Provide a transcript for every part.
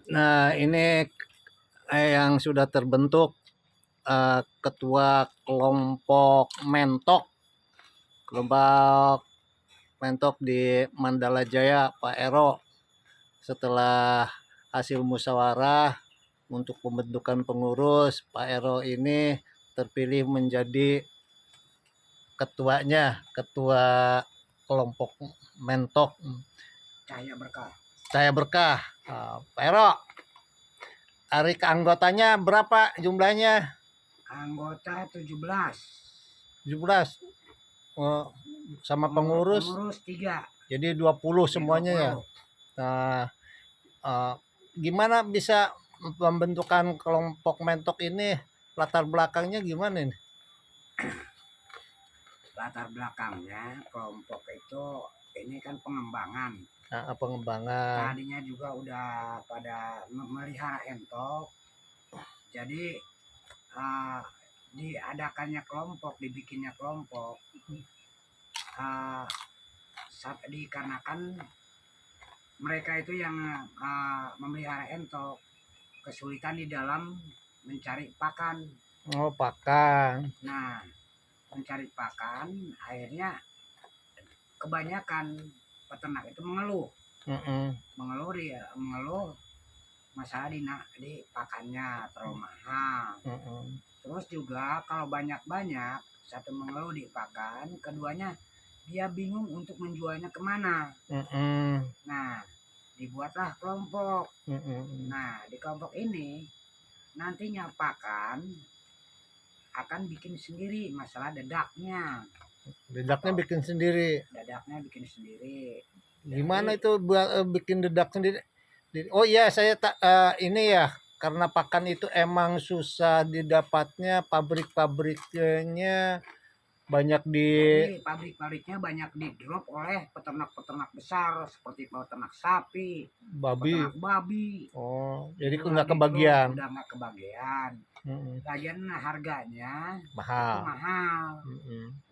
Nah, ini yang sudah terbentuk ketua kelompok mentok di Mandala Jaya, Pak Ero. Setelah hasil musyawarah untuk pembentukan pengurus, Pak Ero ini terpilih menjadi ketua kelompok mentok Cahaya Berkah. Pak Ero, hari keanggotanya berapa jumlahnya? Anggota 17. 17. Oh, sama pengurus 3. Jadi 20 semuanya 20. Ya. Nah, gimana bisa pembentukan kelompok mentok ini? Latar belakangnya gimana ini? Latar belakangnya kelompok itu ini kan pengembangan. Pengembangan. Tadinya juga udah pada memelihara entok. Jadi diadakannya kelompok, dibikinnya kelompok dikarenakan mereka itu yang memelihara entok kesulitan di dalam mencari pakan. Oh, pakan. Nah, mencari pakan akhirnya kebanyakan peternak itu mengeluh. Mengeluh masalah di pakannya terlalu mahal. Terus juga kalau banyak-banyak, satu mengeluh di pakan, keduanya dia bingung untuk menjualnya kemana. Nah, dibuatlah kelompok. Nah, di kelompok ini nantinya pakan akan bikin sendiri masalah dadaknya. Dadaknya bikin sendiri. Gimana jadi, itu bikin dadak sendiri? Oh iya, saya ini ya, karena pakan itu emang susah didapatnya, pabrik-pabriknya banyak jadi pabrik-pabriknya banyak di drop oleh peternak-peternak besar seperti peternak sapi, babi. peternak babi. Oh, jadi nggak kebagian. Udah nggak kebagian. Lagian harganya mahal. itu mahal.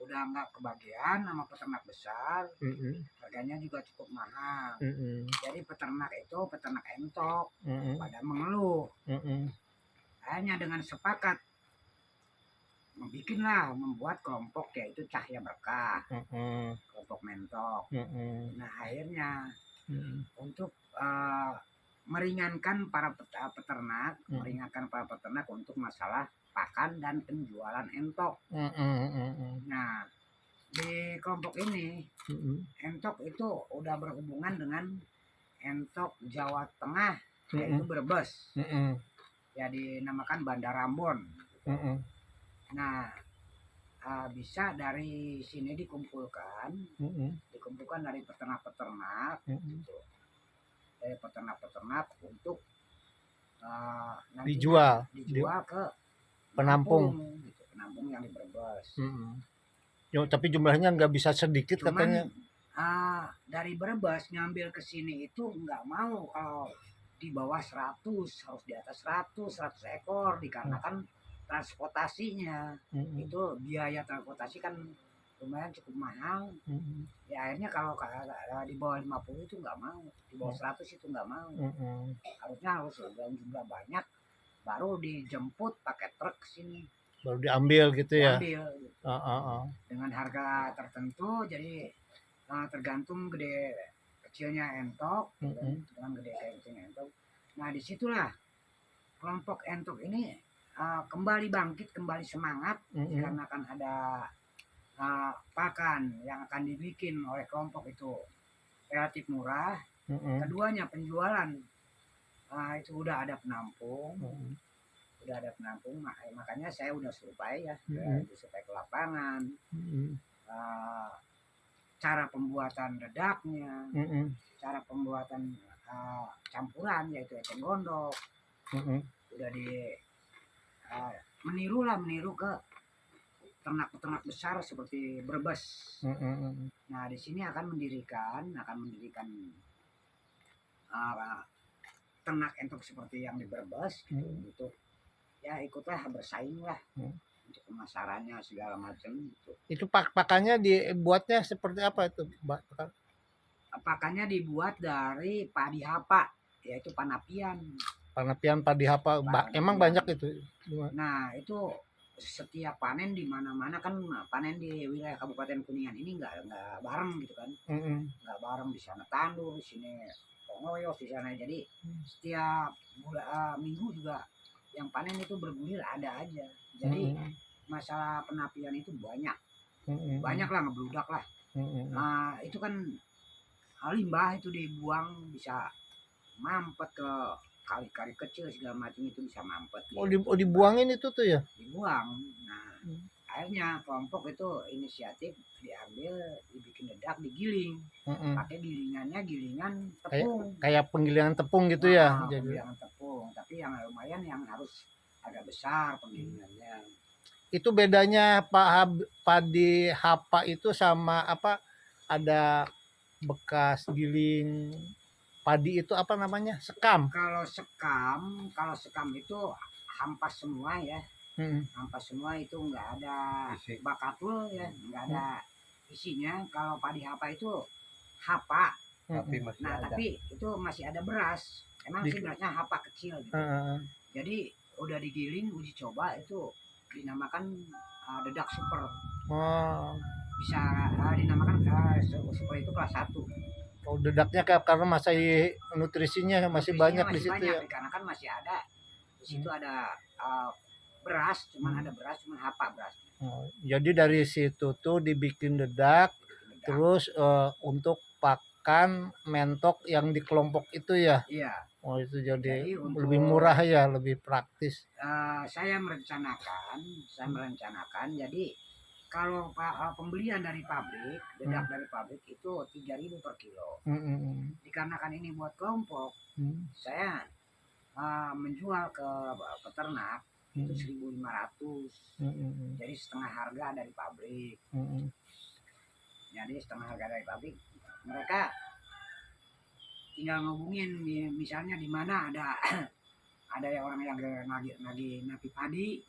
Udah nggak kebagian sama peternak besar. Harganya juga cukup mahal. Jadi peternak entok pada mengeluh. Hanya dengan sepakat membuat kelompok yaitu Cahaya Berkah, kelompok mentok. Nah, akhirnya untuk meringankan para peternak, untuk masalah pakan dan penjualan entok. Nah, di kelompok ini entok itu udah berhubungan dengan entok Jawa Tengah, yaitu Brebes. Ya dinamakan Bandar Ambon. Nah, bisa dari sini dikumpulkan dari peternak-peternak, gitu. Dari peternak-peternak untuk dijual ke penampung yang di Brebes. Tapi jumlahnya nggak bisa sedikit. Cuman, katanya dari Brebes ngambil ke sini itu nggak mau kalau di bawah 100, harus di atas 100 ekor dikarenakan transportasinya. Itu biaya transportasi kan lumayan cukup mahal. Ya akhirnya kalau di bawah 50 itu nggak mau, di bawah 100 itu nggak mau. Harusnya harus dalam jumlah banyak baru dijemput pakai truk sini, baru diambil gitu ya. Dengan harga tertentu, jadi tergantung gede kecilnya entok. Dengan gede kecilnya entok. Nah, disitulah kelompok entok ini kembali bangkit, kembali semangat karena kan ada pakan yang akan dibikin oleh kelompok itu relatif murah. Keduanya penjualan itu udah ada penampung. Makanya saya udah survei ya, survei ke lapangan. Cara pembuatan dedaknya, cara pembuatan campuran yaitu eceng gondok, udah meniru ke ternak-ternak besar seperti Brebes. Nah, di sini akan mendirikan ternak entok seperti yang di Brebes, gitu. Ya ikutlah bersaing lah untuk pemasarannya segala macam gitu. Itu pakannya dibuatnya seperti apa itu? Pakannya dibuat dari padi hapa. yaitu panapian. Panapian padi hapa emang banyak itu. Nah, itu setiap panen di mana-mana kan, panen di wilayah Kabupaten Kuningan ini nggak bareng gitu kan. Nggak bareng, di sana tandur, di sini pongoyos, di sana. Jadi setiap minggu juga yang panen itu bergulir ada aja. Jadi masalah penapian itu banyak lah, ngebludak lah. Nah, itu kan limbah itu dibuang, bisa mampet ke kali-kali kecil segala macam, itu bisa mampet. Dibuangin itu tuh ya? Dibuang. Nah, akhirnya kelompok itu inisiatif diambil, dibikin dedak, digiling. Pakai gilingan tepung. Kayak penggilingan tepung gitu ya? Penggilingan tepung, tapi yang lumayan, yang harus agak besar penggilingannya. Itu bedanya padi hapa itu sama apa? Ada bekas giling padi itu apa namanya? Sekam. Kalau sekam itu hampas semua ya. Hampas semua, itu nggak ada bakatul ya, nggak ada isinya. Kalau padi hapa itu hapa, tapi itu masih ada beras. Emang sih berasnya hapa kecil gitu. Jadi udah digiling, uji coba, itu dinamakan dedak super. Bisa dinamakan super, itu kelas 1. Dedaknya karena masih nutrisinya masih banyak di situ ya. Karena kan masih ada di situ, ada beras, cuman ada beras, cuman hapa berasnya. Jadi dari situ tuh dibikin dedak. Terus untuk pakan mentok yang di kelompok itu ya. Iya. Oh, itu jadi lebih murah ya, lebih praktis. Saya merencanakan jadi kalau pembelian dari pabrik, dedak dari pabrik itu 3.000 per kilo. Dikarenakan ini buat kelompok, saya menjual ke peternak itu 1.500. Jadi setengah harga dari pabrik. Jadi setengah harga dari pabrik, mereka tinggal ngehubungin, misalnya di mana ada orang yang lagi napi padi,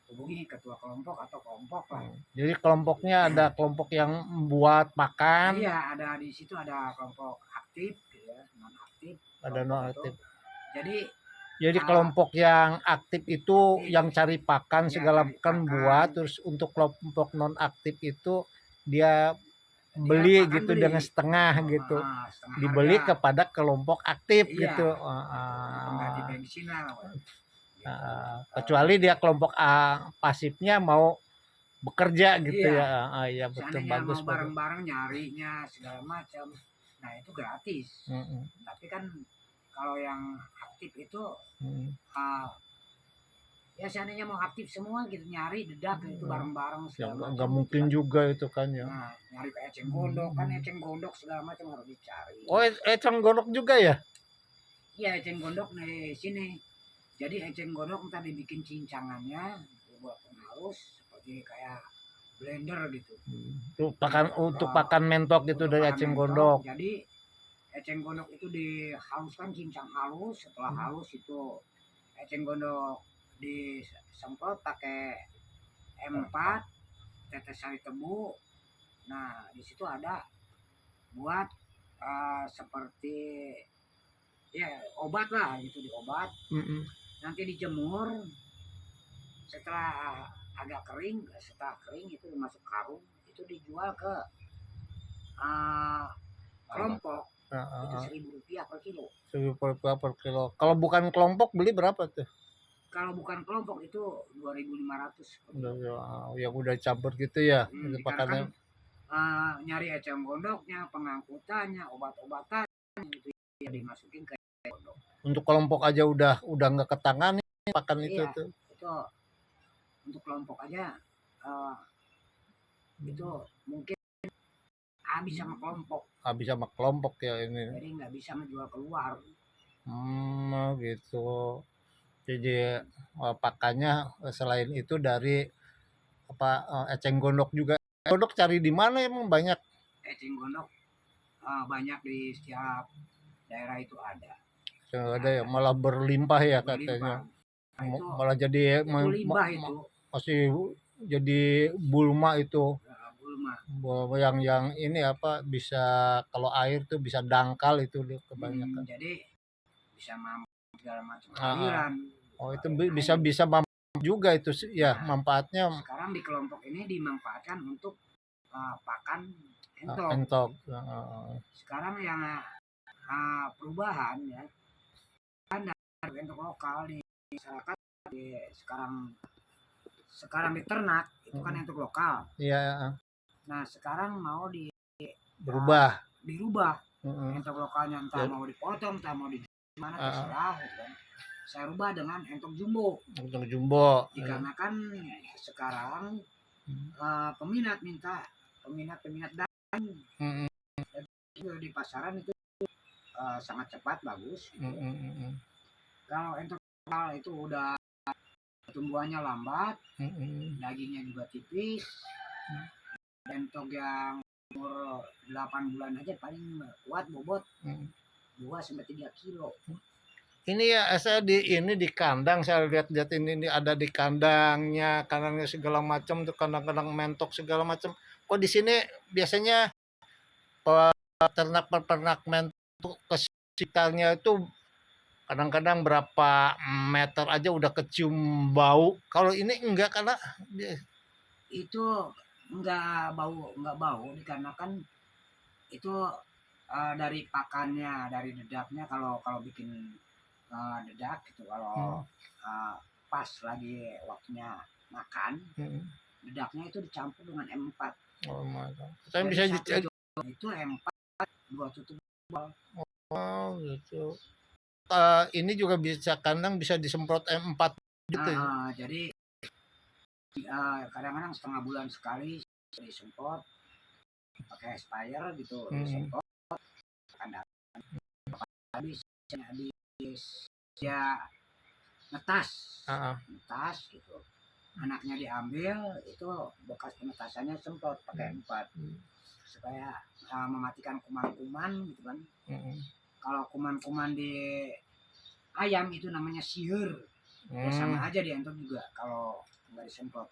hubungi ketua kelompok atau kelompok lah. Jadi kelompoknya ada kelompok yang buat makan. Iya, ada di situ, ada kelompok aktif gitu ya, non aktif. Ada non aktif. Jadi kelompok yang aktif itu yang cari pakan segala kan buat, terus untuk kelompok non aktif itu dia beli gitu dengan setengah gitu. Dibeli kepada kelompok aktif gitu. Pengganti bensin lah. Kecuali dia kelompok pasifnya mau bekerja gitu ya. Iya betul, bagus. Mau bareng-bareng nyarinya segala macam. Nah, itu gratis. Tapi kan kalau yang aktif itu ya seandainya mau aktif semua gitu, nyari dedak itu bareng-bareng ya, nggak mungkin juga itu kan ya. Nah, nyari ke eceng gondok kan, eceng gondok segala macam harus dicari. Oh, eceng gondok juga ya? Iya, eceng gondok di sini. Jadi eceng gondok ntar dibikin cincangannya buat penghalus seperti kayak blender gitu. Untuk pakan mentok gitu dari eceng gondok. Jadi eceng gondok itu dihaluskan, cincang halus. Setelah halus itu eceng gondok disemprot pakai M4, tetes sari tebu. Nah, di situ ada buat seperti ya obat lah gitu, diobat. Nanti dijemur, setelah agak kering, itu masuk karung, itu dijual ke kelompok. Itu Rp1.000 per kilo. Rp1.000 per kilo. Kalau bukan kelompok beli berapa tuh? Kalau bukan kelompok itu 2.500. Yang udah campur gitu ya. Itu pakannya. Kan, nyari eceng gondoknya, pengangkutannya, obat-obatan itu yang dimasukin ke gondok. Untuk kelompok aja udah nggak ketangani pakan itu tuh. Itu untuk kelompok aja itu mungkin habis sama kelompok. Habis sama kelompok ya ini. Jadi nggak bisa menjual keluar. Gitu. Jadi pakannya selain itu dari eceng gondok juga. Gondok cari di mana emang banyak? Eceng gondok banyak di setiap daerah itu ada. Ada ya, malah berlimpah ya katanya. Malah jadi limbah itu. Masih jadi bulma itu. mah. yang ini apa bisa kalau air tuh bisa dangkal itu dia kebanyakan. Jadi bisa mampu segala macam Ah, ah. aliran. Oh itu bisa juga itu ya Nah, manfaatnya sekarang di kelompok ini dimanfaatkan untuk pakan entok. entok. Sekarang yang perubahan ya dari entok lokal di masyarakat sekarang di ternak itu kan entok lokal. Iya. Nah sekarang mau Berubah. dirubah entok lokalnya entah mau dipotong entah mau di mana terserah gitu kan. Saya rubah dengan entok jumbo. Entok jumbo. Dikarenakan sekarang peminat daging di pasaran itu sangat cepat bagus. Kalau entok lokal itu udah pertumbuhannya lambat, dagingnya juga tipis. Entok yang umur 8 bulan aja paling kuat bobot 2-3 kilo. Ini ya saya di kandang saya lihat ini ada di kandangnya segala macam tuh kandang-kandang mentok segala macam. Kok di sini biasanya peternak mentok ke sekitarnya itu kadang-kadang berapa meter aja udah kecium bau. Kalau ini enggak karena itu enggak bau dikarenakan itu dari pakannya, dari dedaknya kalau bikin dedak gitu kalau pas lagi waktunya makan dedaknya itu dicampur dengan M4. Saya bisa itu M4 2 tutup. Oh gitu. Ini juga bisa kandang bisa disemprot M4 gitu. Jadi kadang-kadang setengah bulan sekali disemprot pakai sprayer gitu disemprot kandang. Habis ya netas gitu. Anaknya diambil itu bekas penetasannya semprot pakai M4 supaya mematikan kuman-kuman gitu kan. Kalau kuman-kuman di ayam itu namanya siur. Ya sama aja di entok juga kalau nggak disemprot.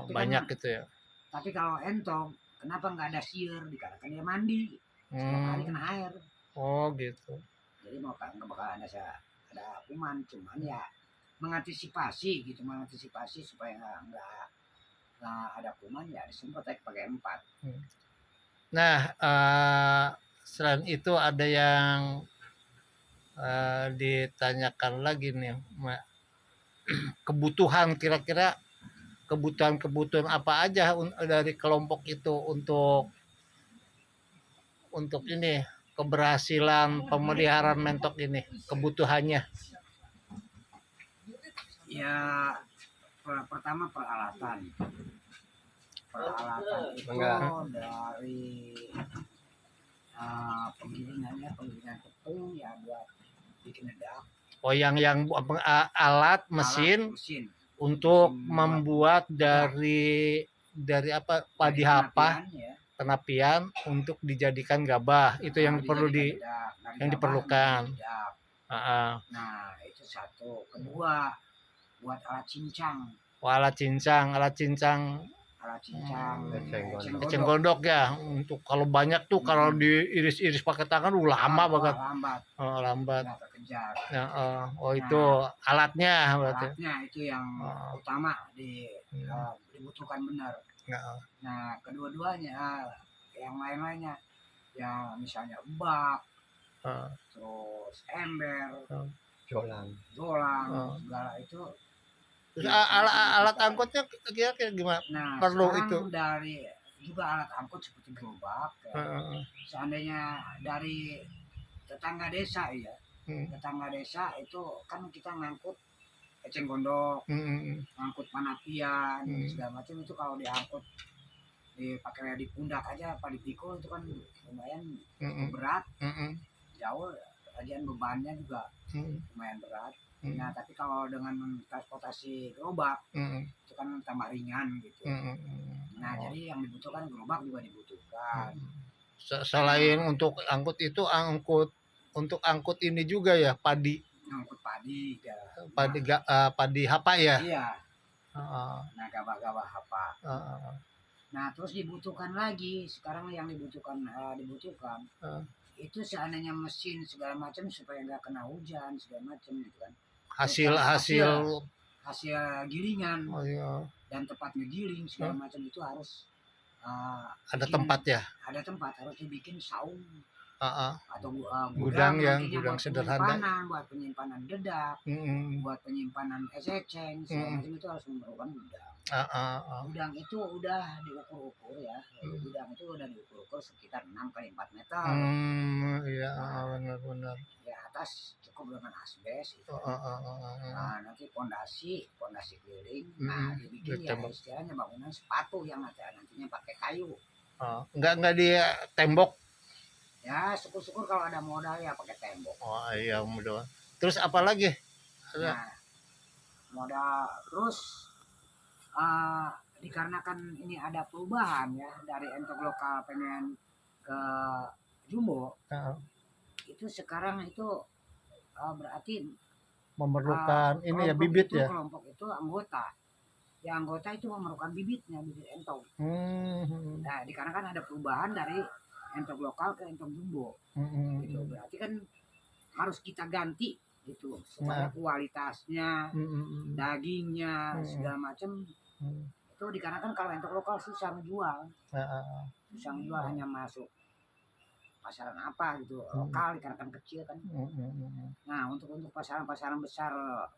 Banyak kan, gitu ya. Tapi kalau entok kenapa nggak ada siur? Dikarenakan dia mandi setiap hari kena air. Oh gitu. Jadi nggak bakal ada kuman, cuman ya mengantisipasi supaya nggak ada kuman ya disemprot pakai M4. Nah selain itu ada yang ditanyakan lagi nih kebutuhan kira-kira kebutuhan apa aja dari kelompok itu untuk ini keberhasilan pemeliharaan mentok ini kebutuhannya ya pertama peralatan itu dari penggilingan tepung ya buat bikin dedak. yang alat mesin untuk membuat dari apa padi hapa penapian untuk dijadikan gabah itu yang perlu yang diperlukan. Nah itu satu. Kedua buat alat cincang. Alat cincang eceng gondok ya untuk kalau banyak tuh kalau diiris-iris pakai tangan lama banget. Lambat. Itu alatnya berarti. Alatnya itu yang utama dibutuhkan benar. Nah kedua-duanya yang lain-lainnya ya misalnya bak terus ember jolang segala itu. Terus alat angkutnya kira-kira gimana? Nah, perlu itu dari juga alat angkut seperti gerobak. Seandainya dari tetangga desa ya, tetangga desa itu kan kita ngangkut eceng gondok, ngangkut panapian, segala macam itu kalau diangkut dipakai di pundak aja apa dipikul itu kan lumayan berat, jauh, lagian bebannya juga lumayan berat. Nah tapi kalau dengan transportasi gerobak itu kan tambah ringan gitu. Nah jadi yang dibutuhkan gerobak juga dibutuhkan. Selain untuk angkut itu untuk angkut ini juga ya padi. Angkut padi ya. Padi hapa ya. Iya. Nah gabah hapa. Nah, terus dibutuhkan lagi, sekarang yang dibutuhkan Eh, itu seandainya mesin segala macam supaya nggak kena hujan segala macam gitu kan. Terus hasil hasil hasil gilingan oh iya, dan tempat ngegiling eh, segala macam itu harus ada bikin, tempat ya. ada tempat harus dibikin saung Ah, ah. atau Gudang gudang yang nantinya gudang buat sederhana. penyimpanan dedak, Mm, buat penyimpanan eseceng segala mm, macam itu harus memerlukan gudang. ah, ah, ah. Gudang itu udah diukur-ukur ya. Gudang itu udah diukur-ukur sekitar 6 kali 4 meter. Iya, Nah, benar-benar. di atas cukup dengan asbes gitu Ah, kan. ah, ah, ah, ah. Nah, nanti pondasi keliling. Nah, Mm, dibikin ya ditembok. istilahnya bangunan sepatu yang nantinya pakai kayu. Ah, nggak di tembok. Ya, syukur-syukur kalau ada modal ya pakai tembok. Oh iya, mudah. Terus apa lagi? Ada. Nah, modal terus eh, dikarenakan ini ada perubahan ya dari entok lokal pengen ke jumbo, Ah, itu sekarang itu berarti memerlukan ini ya bibit ya. kelompok itu anggota. Ya anggota itu memerlukan bibitnya, bibit entong. Hmm, Nah, dikarenakan ada perubahan dari entong lokal ke entong jumbo. Gitu. Berarti kan harus kita ganti gitu supaya Nah, kualitasnya, dagingnya, hmm, segala macam hmm. itu dikarenakan kalau entong lokal susah menjual. Ah, Susah menjual hanya masuk pasaran apa gitu lokal dikarenakan kecil kan. Nah, untuk pasaran-pasaran besar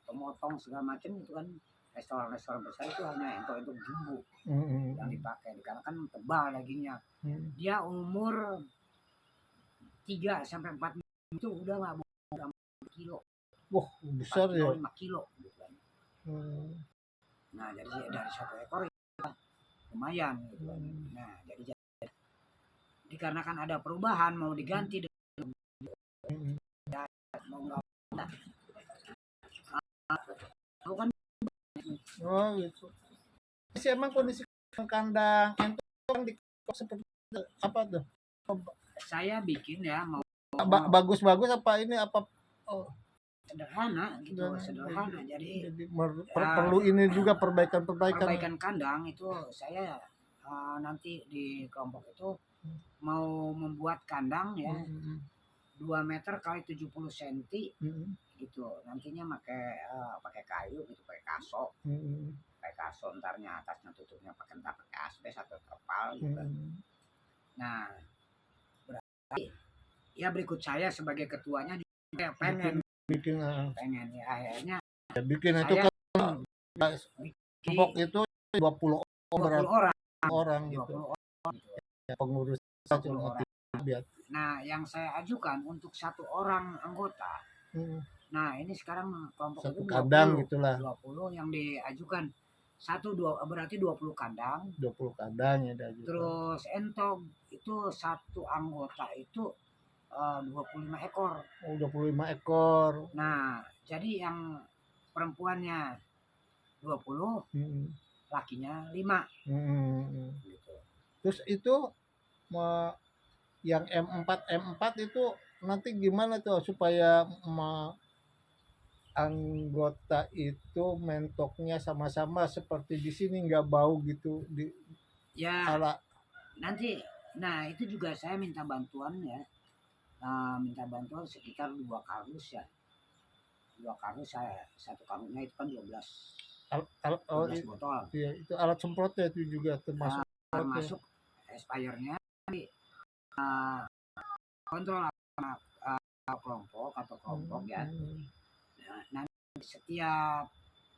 pemotong segala macam itu kan restoran-restoran besar itu hanya untuk jumbo yang dipakai dikarenakan tebal dagingnya. Dia umur 3 sampai 4 minggu itu udah nggak boleh kilo, wah 4 besar kilo, ya. 5 kilo gitu kan. Hmm, Nah, jadi dari satu ekor ya lumayan gitu kan. Nah, jadi dikarenakan ada perubahan mau diganti hmm. mau nggak mau kan. Oh gitu. Sih emang kondisi kandang itu kan di seperti apa tuh? Saya bikin ya mau Bagus-bagus apa ini apa? Oh, sederhana gitu, dan sederhana. Jadi jadi ya, perlu ini juga perbaikan-perbaikan. perbaikan kandang itu saya nanti di kelompok itu mau membuat kandang ya 2 meter kali 70 cm gitu. Nantinya pakai kayu gitu, pakai kaso entarnya atasnya tutupnya pakai asbes atau terpal gitu kan. Nah, berarti ya berikut saya sebagai ketuanya juga bikin pengen ya akhirnya ya bikin itu saya kan bikin kelompok itu 20 20 orang orang, orang 20 gitu. orang. Ya, pengurus 20 cuma orang. biar. Nah, yang saya ajukan untuk 1 orang anggota. Nah, ini sekarang kelompok Satu itu kandang 20, gitulah. 20 yang diajukan. 2 berarti 20 kandang. 20 kandang ya dah gitu. Terus entok itu 1 anggota itu 25 ekor. Oh, 25 ekor. Nah, jadi yang perempuannya 20, lakinya 5. Gitu. Terus itu yang M4 itu nanti gimana tuh supaya anggota itu mentoknya sama-sama seperti di sini nggak bau gitu di Ya, ala. nanti nah itu juga saya minta bantuan ya. Minta bantuan sekitar 2 kardus ya. 2 kardus saya, 1 kardusnya itu kan 12 Oh, 12 botol. iya, itu alat semprotnya itu juga termasuk Termasuk expirednya uh, kontrol kelompok atau kelompok ya. Nah, nanti setiap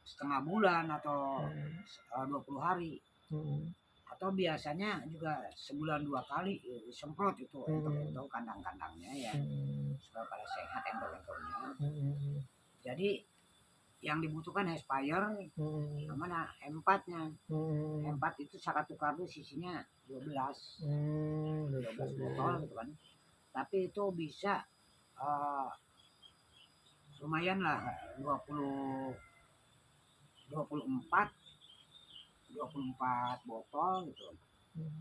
setengah bulan atau 20 hari atau biasanya juga sebulan 2 kali semprot itu untuk kandang-kandangnya ya supaya pada sehat entok-entoknya. Jadi yang dibutuhkan expired mana M4-nya. M4 itu 1 kardus isinya 12 botol gitu kan. Tapi itu bisa lumayan lah 24 botol gitu.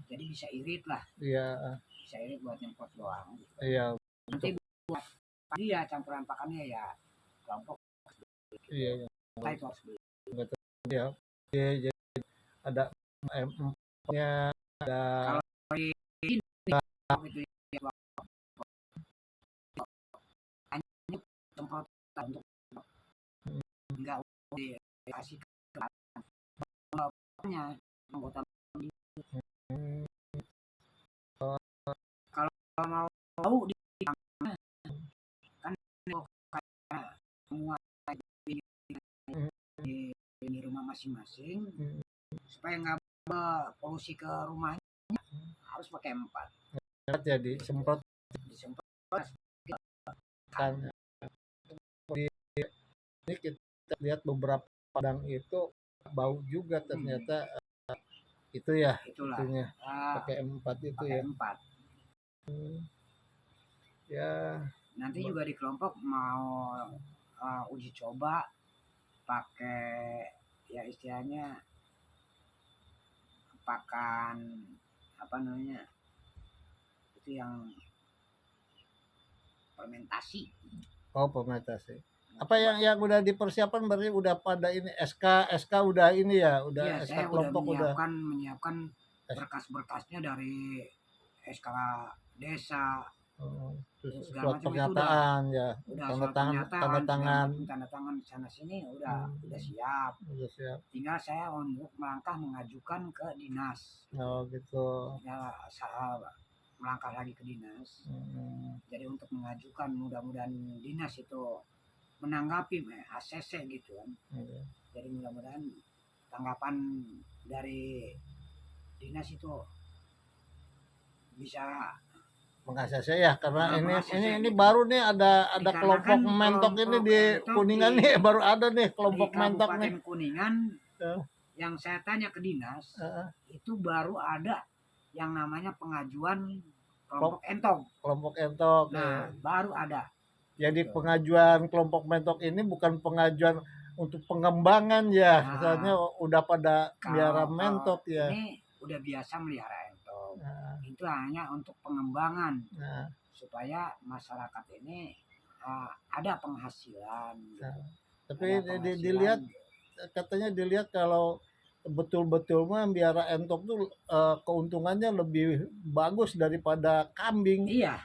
Jadi bisa irit lah. Iya. Bisa irit buat nyemprot doang gitu. Iya. Nanti buat dia campuran pakannya ya kelompok. Iya. Itu harus beli. Ya. Jadi ada M4-nya ada Kalau di ini itu ya, hanya semprotan untuk enggak dikasih ke anggota. hmm, Kalau mau tahu di kan semua hmm, di rumah masing-masing hmm, supaya nggak polusi ke rumahnya harus pakai 4 jadi semprot disemprot kan. Di ini kita lihat beberapa padang itu bau juga ternyata itu ya itulah itunya pakai M4 itu pakai ya. 4. Ya Nanti juga di kelompok mau uji coba pakai ya istilahnya pakan apa namanya itu yang fermentasi. oh pemerintah. Apa yang udah dipersiapkan berarti udah pada ini SK udah ini ya, udah Iya, SK saya udah kelompok udah. menyiapkan berkas-berkasnya dari SK desa, Terus segala surat macam itu pernyataan ya, udah tanda soal tangan pernyataan, tanda tangan sana sini udah siap. udah siap. Tinggal saya untuk melangkah mengajukan ke dinas. Oh gitu. Ya, melangkah lagi ke dinas. Jadi untuk mengajukan mudah-mudahan dinas itu menanggapi ACC gitu kan. Jadi mudah-mudahan tanggapan dari dinas itu bisa Makasih saya ya karena ini gitu. baru nih ada kelompok Dikarenakan mentok ini kelompok di mentok Kuningan di nih baru ada nih di kelompok mentok nih. Kabupaten Kuningan Eh, yang saya tanya ke dinas eh, itu baru ada yang namanya pengajuan kelompok entong. kelompok entok. Nah, baru ada. Jadi Gitu. pengajuan kelompok mentok ini bukan pengajuan untuk pengembangan ya, Nah, soalnya udah pada miara kalau mentok ya. ini udah biasa melihara entong. Nah, Itu hanya untuk pengembangan nah, supaya masyarakat ini ada penghasilan. Gitu. nah. Tapi Ada penghasilan. dilihat katanya dilihat kalau betul-betul mah biara entok tuh keuntungannya lebih bagus daripada kambing. Iya.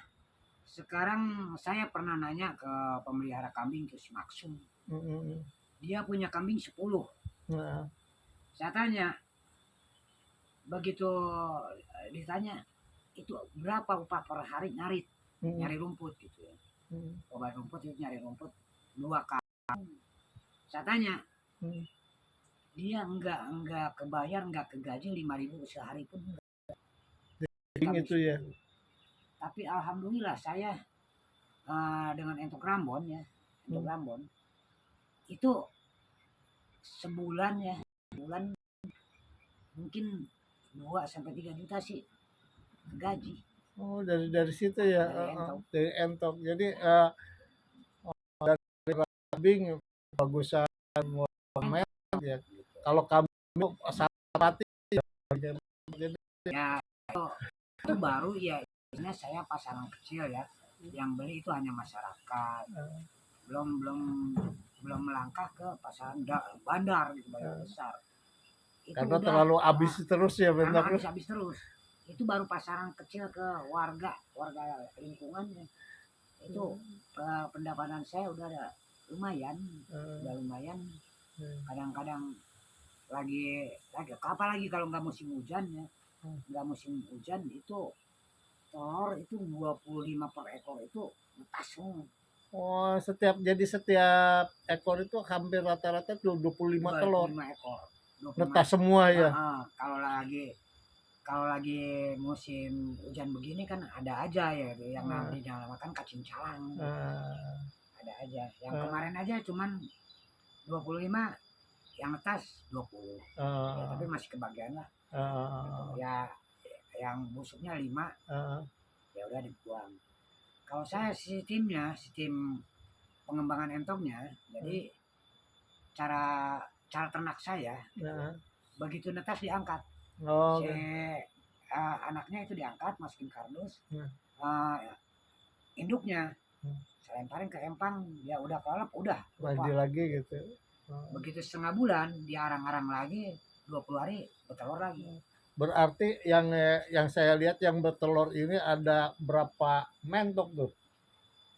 Sekarang saya pernah nanya ke pemelihara kambing itu si Maksum. Mm, Dia punya kambing 10. Nah, Saya tanya, begitu ditanya, itu berapa upah per hari nyari rumput gitu ya. Obat rumput itu nyari rumput 2 kali. Saya tanya, dia enggak kebayar, enggak kegaji 5.000 sehari pun. itu ya. Tapi alhamdulillah saya dengan entok Rambon ya, entok Rambon itu sebulan mungkin 2 sampai 3 juta sih gaji. Oh dari situ ya, Dari entok. dari entok. Jadi dari kambing bagusan momen ya. Kalau kambing sapati ya. Jadi Ya itu baru ya ini saya pasaran kecil ya. Yang beli itu hanya masyarakat. Belum melangkah ke pasaran bandar gitu besar. Itu karena udah, terlalu habis terus ya karena bentar. habis terus. Itu baru pasaran kecil ke warga lingkungan. Itu pendapatan saya udah ada lumayan. Kadang-kadang lagi apalagi kalau nggak musim hujan ya. Nggak musim hujan itu telur itu 25 per ekor itu netas semua. Oh, setiap ekor itu hampir rata-rata tuh 25 telur. 25 ekor. 25. Netas semua ya. Kalau lagi musim hujan begini kan ada aja ya yang dinamakan cacing calang. Ada aja. Yang kemarin aja cuman 25 yang netas 20. Ya, tapi masih kebagian lah. Ya yang busuknya 5 ya udah dibuang. Kalau saya tim pengembangan entongnya, jadi cara ternak saya begitu netas diangkat. Anaknya itu diangkat masukin kardus. Induknya saya lemparin ke empang, ya udah kelelep udah lagi gitu. Begitu setengah bulan dia arang-arang lagi 20 hari bertelur lagi. Berarti yang saya lihat yang bertelur ini ada berapa mentok tuh?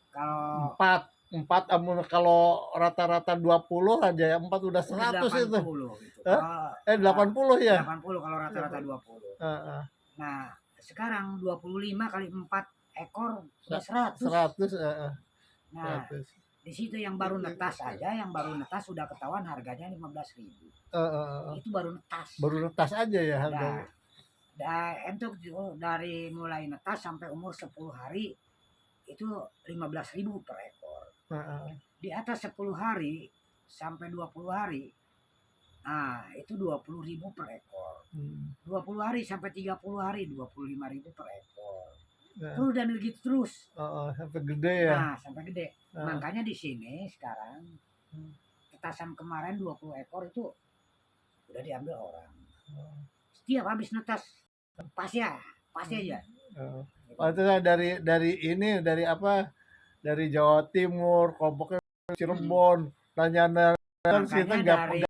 Kalau Empat. Empat, kalau rata-rata 20 aja ya, empat udah udah 100 itu. 80 gitu. Hah? Kalau 80 ya? 80 kalau rata-rata 20. Heeh. Nah, sekarang 25 kali 4 ekor udah 100. 100, heeh. Nah, 100. di situ yang baru netas aja, yang baru netas sudah ketahuan harganya 15.000. Heeh. Itu baru netas. Baru netas aja ya Nah, harganya. untuk dari mulai netas sampai umur 10 hari itu 15.000 per ekor. Heeh. Di atas 10 hari sampai 20 hari, nah itu 20.000 per ekor. 20 hari sampai 30 hari 25.000 per ekor. Nah, Terus dan begitu terus. sampai gede ya. Nah, sampai gede. Heeh. Makanya di sini sekarang netasan kemarin 20 ekor itu udah diambil orang. Setiap habis netas pasti aja. Heeh. Itu dari apa? Dari Jawa Timur, kelompoknya Cirebon, nanya-nanya kan kita Makanya nggak dari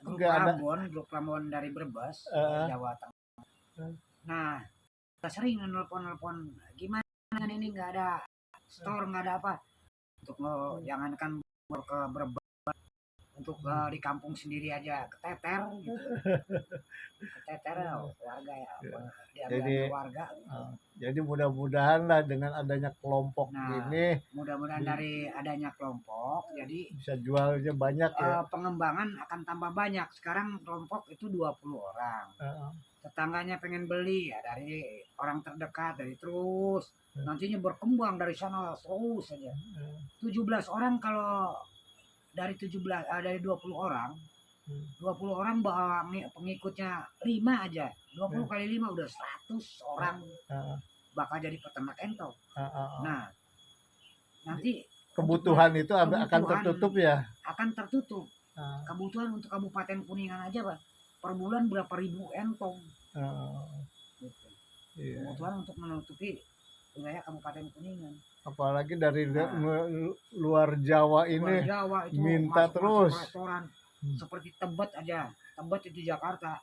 nggak ada. grup Prambon dari Brebes, Heeh. Jawa Tengah. Nah, kita sering nelpon gimana ini nggak ada store, nggak ada apa untuk jangankan ke Brebes, untuk di kampung sendiri aja keteter gitu. Keteter warga ya, Jadi, warga. jadi mudah-mudahan lah dengan adanya kelompok ini Mudah-mudahan dari adanya kelompok jadi bisa jualnya banyak ya. pengembangan akan tambah banyak. Sekarang kelompok itu 20 orang. Tetangganya pengen beli ya dari orang terdekat, dari terus nantinya berkembang dari sana terus saja. 17 orang, kalau dari 20 orang 20 orang bawa pengikutnya 5 aja, 20 kali 5 udah 100 orang bakal jadi peternak entok. Nah, nanti kebutuhan itu akan tertutup ya. Akan tertutup. Kebutuhan untuk Kabupaten Kuningan aja, Pak, per bulan berapa ribu entong. Gitu. Kebutuhan untuk menutupi wilayah Kabupaten Kuningan. Apalagi dari luar Jawa ini itu minta terus. Restoran seperti Tebet aja. Tebet itu Jakarta.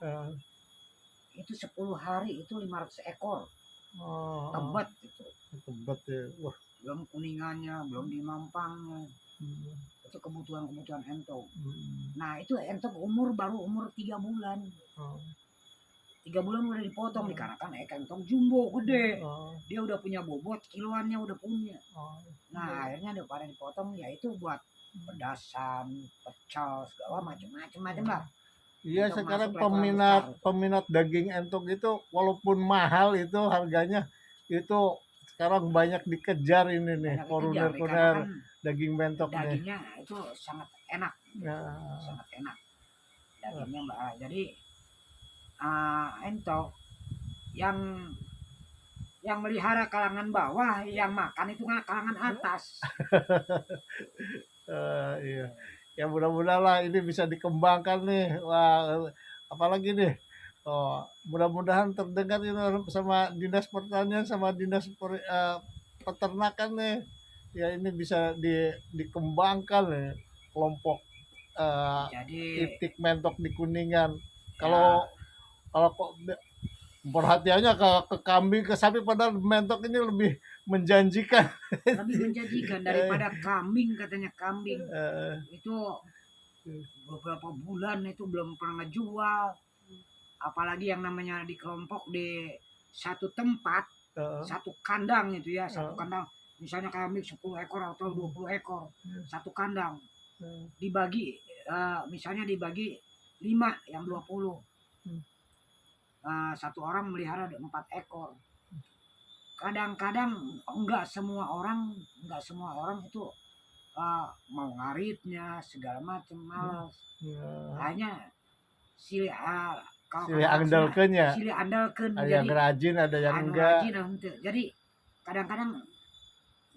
Itu 10 hari itu 500 ekor. Tebet itu. Tebet ya. Wah. Belum Kuningannya, belum di Mampangnya. Itu kebutuhan entok. Nah, itu entok baru umur 3 bulan. 3 bulan udah dipotong dikarenakan entok jumbo gede. Dia udah punya bobot, kiloannya udah punya. Nah, akhirnya udah pada dipotong, ya itu buat pedasan, pecel, segala macam lah. Iya, Untuk sekarang masuk peminat daging entok itu walaupun mahal itu harganya itu sekarang banyak dikejar ini nih, dikejar, koruner daging bentok nih. dagingnya itu sangat enak. Sangat enak dagingnya, Mbak. Jadi entok yang melihara kalangan bawah, yang makan itu kalangan atas. Iya. Ya mudah-mudahan lah ini bisa dikembangkan nih. Wah, apalagi nih. Mudah-mudahan terdengar ini sama Dinas Pertanian sama Dinas Peternakan nih. Ya ini bisa dikembangkan nih kelompok itik mentok di Kuningan. Kalau kok perhatiannya ke kambing, ke sapi, padahal mentok ini lebih menjanjikan. Lebih menjanjikan daripada kambing, katanya kambing. Itu beberapa bulan itu belum pernah ngejual. Apalagi yang namanya di kelompok di satu tempat, satu kandang itu ya, satu kandang. Misalnya kambing 10 ekor atau 20 ekor, satu kandang. Dibagi, misalnya dibagi 5 yang 20. Satu orang melihara 4 ekor. Kadang-kadang enggak semua orang itu mau ngaritnya segala macam, malas. Hanya silih andalkeun ya. Silih andalkeun. Ada yang rajin, ada yang enggak. Jadi kadang-kadang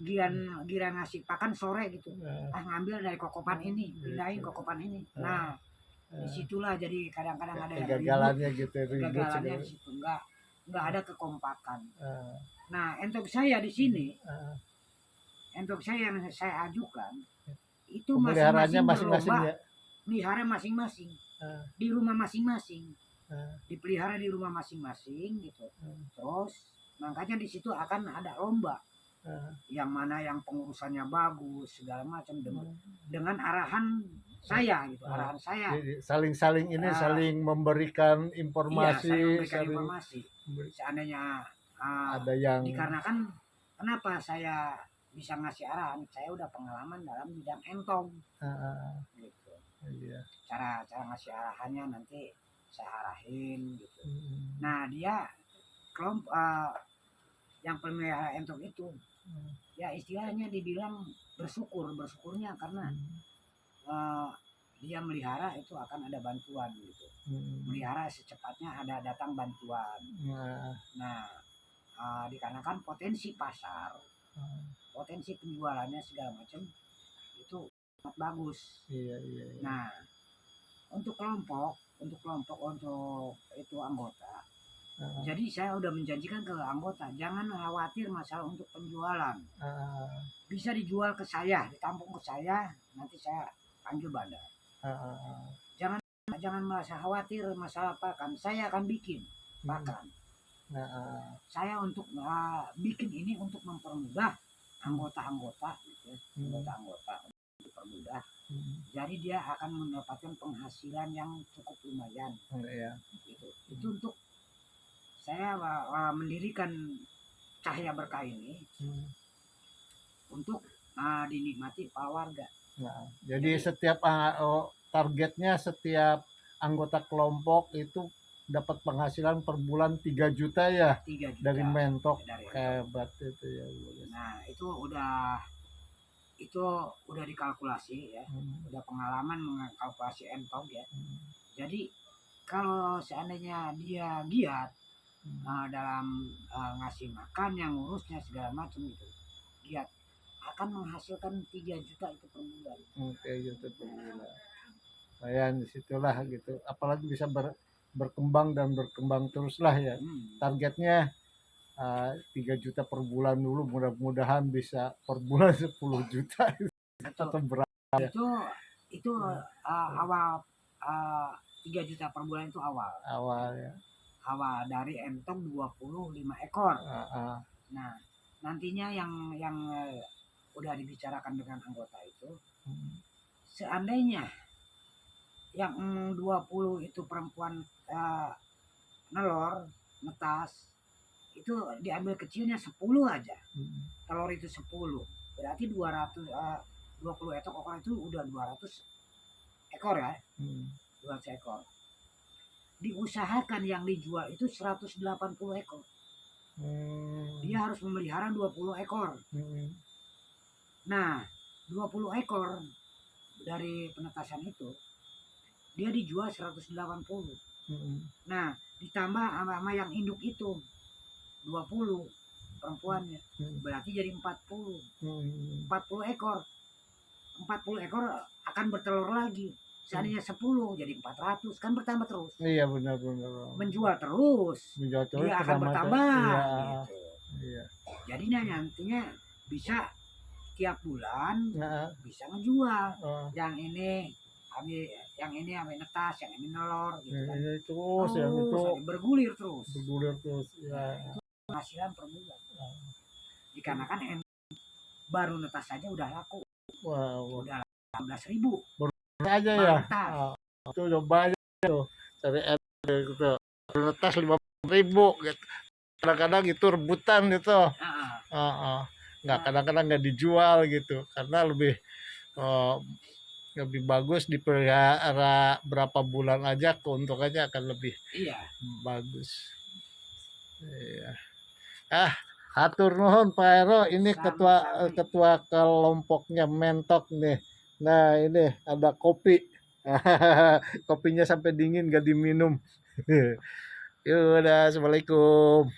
giran ngasih pakan sore gitu. Ngambil dari kokopan ini, pindahin kokopan ini. Nah, disitulah jadi kadang-kadang ada yang kegagalannya gitu, kegagalannya di situ, enggak ada kekompakan. Nah, entok saya di sini, entok saya yang saya ajukan itu masing-masing berlomba, melihara masing-masing di rumah masing-masing. dipelihara di rumah masing-masing gitu. Hmm. Terus makanya di situ akan ada lomba, yang mana yang pengurusannya bagus segala macam dengan arahan saya gitu, arahan saya. Jadi saling ini saling memberikan Iya, informasi, saya memberikan saling informasi. Seandainya ada yang dikarenakan kenapa saya bisa ngasih arahan, saya udah pengalaman dalam bidang entong gitu. iya. Cara ngasih arahannya nanti saya arahin gitu. Nah dia kelompok yang pemelihara entong itu ya istilahnya dibilang bersyukurnya karena dia melihara itu akan ada bantuan gitu. Melihara secepatnya ada datang bantuan. Nah dikarenakan potensi pasar, potensi penjualannya segala macam itu sangat bagus. Iya. Nah untuk kelompok untuk itu anggota. Jadi saya udah menjanjikan ke anggota jangan khawatir masalah untuk penjualan. Bisa dijual ke saya, ditampung ke saya, nanti saya panggil bandar. Jangan merasa khawatir masalah pakan, saya akan bikin pakan. Saya untuk bikin ini untuk mempermudah anggota-anggota gitu, anggota-anggota dipermudah. Jadi dia akan mendapatkan penghasilan yang cukup lumayan. Gitu. Itu untuk saya mendirikan Cahaya Berkah ini untuk dinikmati para warga. Jadi setiap targetnya setiap anggota kelompok itu dapat penghasilan per bulan 3 juta ya 3 juta dari mentok. dari Hebat itu ya. Nah itu udah dikalkulasi ya, udah pengalaman mengkalkulasi entong ya. Jadi kalau seandainya dia giat dalam ngasih makan, yang ngurusnya segala macam gitu, giat akan menghasilkan 3 juta itu per bulan. 3 juta per bulan. Lumayan disitulah gitu. Apalagi bisa berkembang dan berkembang terus lah ya. Targetnya 3 juta per bulan dulu, mudah-mudahan bisa per bulan 10 juta atau berapa ya. Itu awal 3 juta per bulan itu awal ya. Awal dari entong 25 ekor. Nah nantinya yang udah dibicarakan dengan anggota itu, seandainya yang 20 itu perempuan nelor netas, itu diambil kecilnya 10 aja. Telur itu 10 berarti 20 ekor itu udah 200 ekor ya. 200 ekor diusahakan yang dijual itu 180 ekor. Dia harus memelihara 20 ekor. Nah 20 ekor dari penetasan itu dia dijual 180. Nah ditambah sama yang induk itu 20 perempuannya, berarti jadi 40 ekor. 40 ekor akan bertelur lagi. Seandainya 10 jadi 400, kan bertambah terus. Iya benar. Menjual terus. Dia akan bertambah. Gitu. Iya. Jadi nantinya bisa tiap bulan bisa ngejual. Yang ini ambil netas, yang ini nelor gitu kan. Ini terus yang itu bergulir terus. Ya. Itu penghasilan per bulan. Dikarenakan baru netas saja udah laku. Wow. Udah 15.000 aja ya. Itu udah banyak tuh. Cari gitu. Netas 15.000 gitu. Kadang-kadang itu rebutan gitu. Nggak, kadang-kadang nggak dijual gitu karena lebih bagus dipelihara berapa bulan aja, keuntungannya akan lebih bagus. Iya. Hatur nuhun Pak Ero, ini ketua kelompoknya mentok nih. Nah ini ada kopi. Kopinya sampai dingin gak diminum. Yaudah, assalamualaikum.